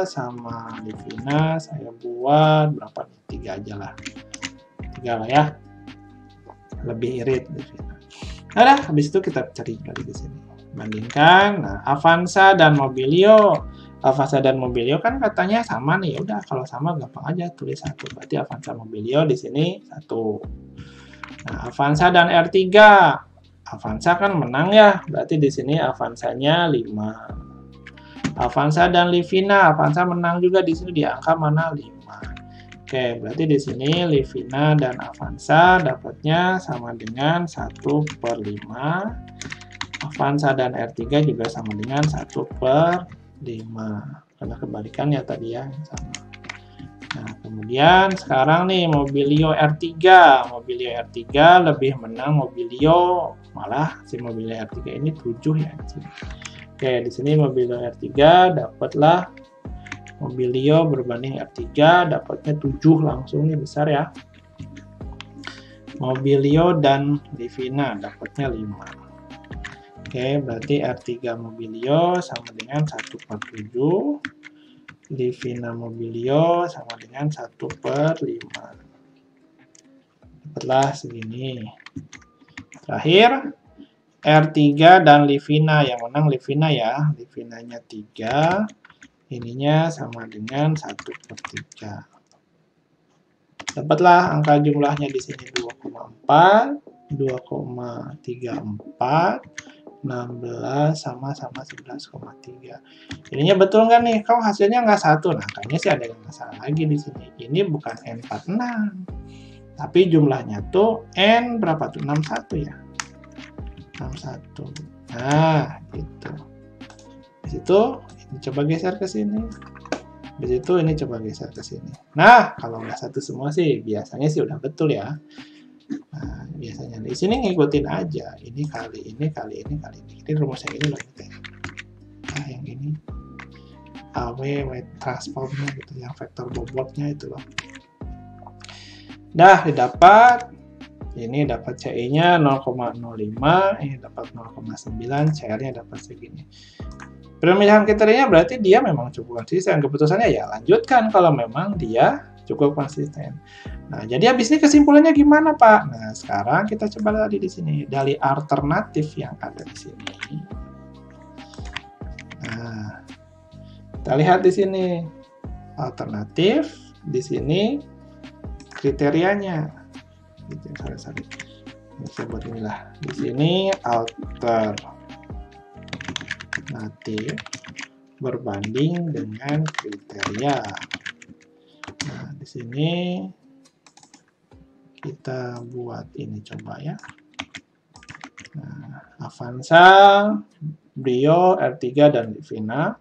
sama Livina, saya buat berapa nih? 3 aja lah. 3 lah ya. Lebih irit Livina. Nah, habis itu kita cari lagi di sini. Bandingkan. Nah, Avanza dan Mobilio. Avanza dan Mobilio kan katanya sama nih. Ya udah, kalau sama gampang aja tulis 1. Berarti Avanza Mobilio di sini 1. Nah, Avanza dan R3. Avanza kan menang ya. Berarti di sini Avanzanya 5. Avanza dan Livina. Avanza menang juga di sini di angka mana? 5. Oke, berarti di sini Livina dan Avanza dapatnya sama dengan 1/5. Avanza dan R3 juga sama dengan 1/5, karena kebalikannya tadi ya, sama. Nah, kemudian sekarang nih Mobilio R3. Mobilio R3 lebih menang Mobilio, malah si Mobilio R3 ini 7 ya. Oke, di sini Mobilio R3 dapatlah Mobilio berbanding R3 dapatnya 7 langsung nih, besar ya. Mobilio dan Livina dapatnya 5. Oke, berarti R3 Mobilio sama dengan 1/7. Livina Mobilio sama dengan 1/5. Dapatlah segini. Terakhir, R3 dan Livina. Yang menang Livina ya. Livinanya 3. Ininya sama dengan 1/3. Dapatlah angka jumlahnya di sini 2,4, 2,34, 16 sama 11,3. Ininya betul nggak nih? Kok hasilnya nggak 1? Nah, kayaknya sih ada yang masalah lagi di sini. Ini bukan N46, tapi jumlahnya tuh N berapa tuh? 61 ya? 61. Nah, gitu. Di situ, ini coba geser ke sini. Di situ ini coba geser ke sini. Nah, kalau nggak 1 semua sih, biasanya sih udah betul ya. Nah, biasanya di sini ngikutin aja. Ini kali ini, kali ini, kali ini. Ini rumus yang ini loh. Nah, yang ini. AW, weight transformnya gitu. Yang vektor bobotnya itu loh. Dah, didapat. Ini dapat CI-nya 0,05. Ini dapat 0,9. CR-nya dapat segini. Pemilihan kriterianya berarti dia memang cukup konsisten. Keputusannya ya lanjutkan kalau memang dia cukup konsisten. Nah, jadi habis ini kesimpulannya gimana, Pak? Nah, sekarang kita coba tadi di sini dari alternatif yang ada di sini. Nah, kita lihat di sini alternatif, di sini kriterianya. Gitu, sorry. Ini saya buat inilah. Di sini alternatif berbanding dengan kriteria. Nah, di sini kita buat ini coba ya. Nah, Avanza, Brio, R3 dan Livina.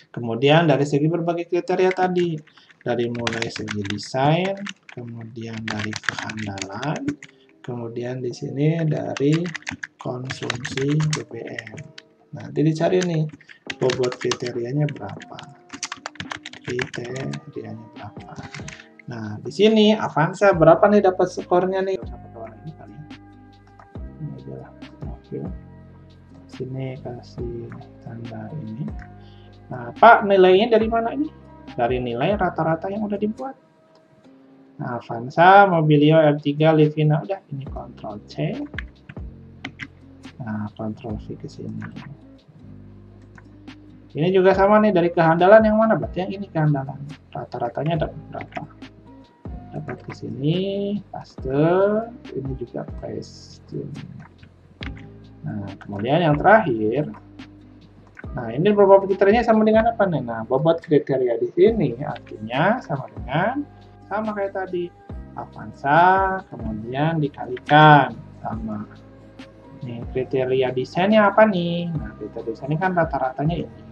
Kemudian dari segi berbagai kriteria tadi, dari mulai segi desain, kemudian dari kehandalan, kemudian di sini dari konsumsi BBM. Nanti dicari nih, bobot kriterianya berapa. Kriterianya berapa. Nah, di sini Avanza berapa nih dapat skornya nih? Ini kali. Ini aja lah. Oke. Sini kasih tanda ini. Nah, Pak, nilainya dari mana ini? Dari nilai rata-rata yang udah dibuat. Nah, Avanza, Mobilio, R3, Livina, udah ini Ctrl C. Nah, Ctrl V ke sini. Ini juga sama nih, dari kehandalan yang mana? Berarti yang ini kehandalan. Rata-ratanya dapat berapa? Dapat ke sini, paste, ini juga paste. Nah, kemudian yang terakhir, nah ini bobot kriterianya sama dengan apa nih? Nah, bobot kriteria di sini artinya sama dengan, sama kayak tadi, Avanza, kemudian dikalikan sama nih kriteria desainnya apa nih? Nah, kriteria desainnya kan rata-ratanya ini.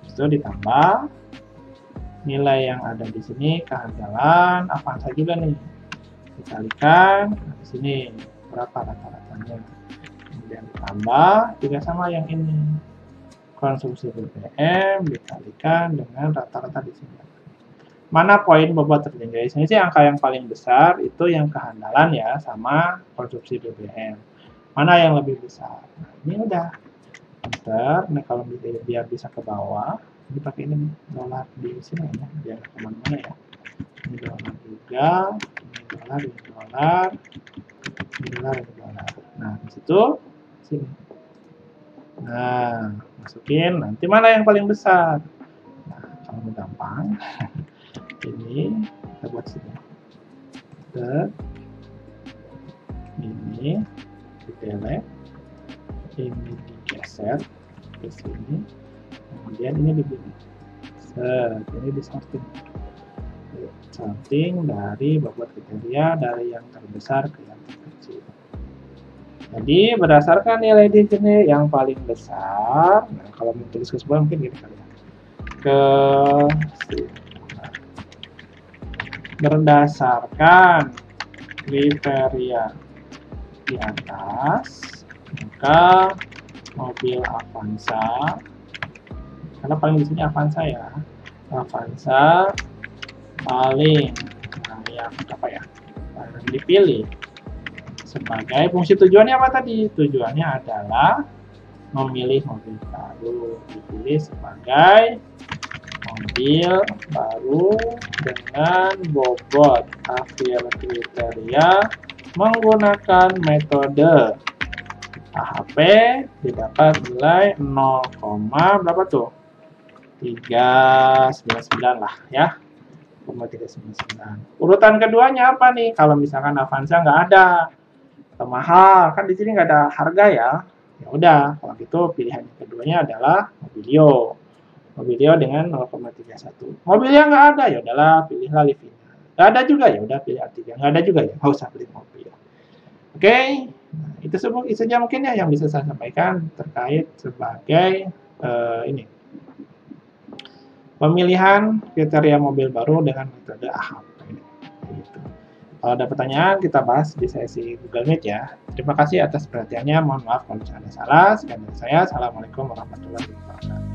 Itu ditambah nilai yang ada di sini kehandalan Avanza juga nih. Dikalikan di sini berapa rata-ratanya. Kemudian ditambah juga sama yang ini. Konsumsi BBM dikalikan dengan rata-rata di sini. Mana poin bobot tertinggi? Di sini sih angka yang paling besar itu yang kehandalan ya sama konsumsi BBM. Mana yang lebih besar? Nah, ini udah. Enter. Nah, kalau biar bisa ke bawah, ini pakai ini dolar di sini ya, biar kemana-mana ya. Ini dolar juga, ini dolar, ini dolar, ini dolar, ini dolar. Nah, di situ sini. Nah, masukin. Nanti mana yang paling besar? Nah, kalau gampang, ini kita buat sini. Ini delete, ini digeser ke sini, kemudian ini begini, ini disorting dari bobot kriteria dari yang terbesar ke yang terkecil. Jadi berdasarkan nilai digitnya yang paling besar, nah kalau mau tulis kesimpulan mungkin gini kali ya. Berdasarkan kriteria di atas, maka mobil Avanza, karena paling di sini Avanza ya, Avanza paling layak apa ya, paling dipilih sebagai fungsi tujuannya apa tadi? Tujuannya adalah memilih mobil baru, dipilih sebagai mobil baru dengan bobot akhir kriteria menggunakan metode AHP didapat nilai 0, berapa tuh? 399 lah ya. 0,399. Urutan keduanya apa nih? Kalau misalkan Avanza nggak ada, atau mahal, kan di sini nggak ada harga ya. Ya udah, kalau gitu pilihan keduanya adalah Mobilio. Mobilio dengan 0,31. Mobilnya nggak ada, ya udahlah pilihlah Livina. Nggak ada juga, ya udah pilih A3. Nggak ada juga, ya nggak usah pilih mobil. Oke, nah, itu saja mungkin ya yang bisa saya sampaikan terkait sebagai ini pemilihan kriteria mobil baru dengan metode AHP. Gitu. Kalau ada pertanyaan, kita bahas di sesi Google Meet ya. Terima kasih atas perhatiannya. Mohon maaf kalau ada salah. Sekian dari saya. Assalamualaikum warahmatullahi wabarakatuh.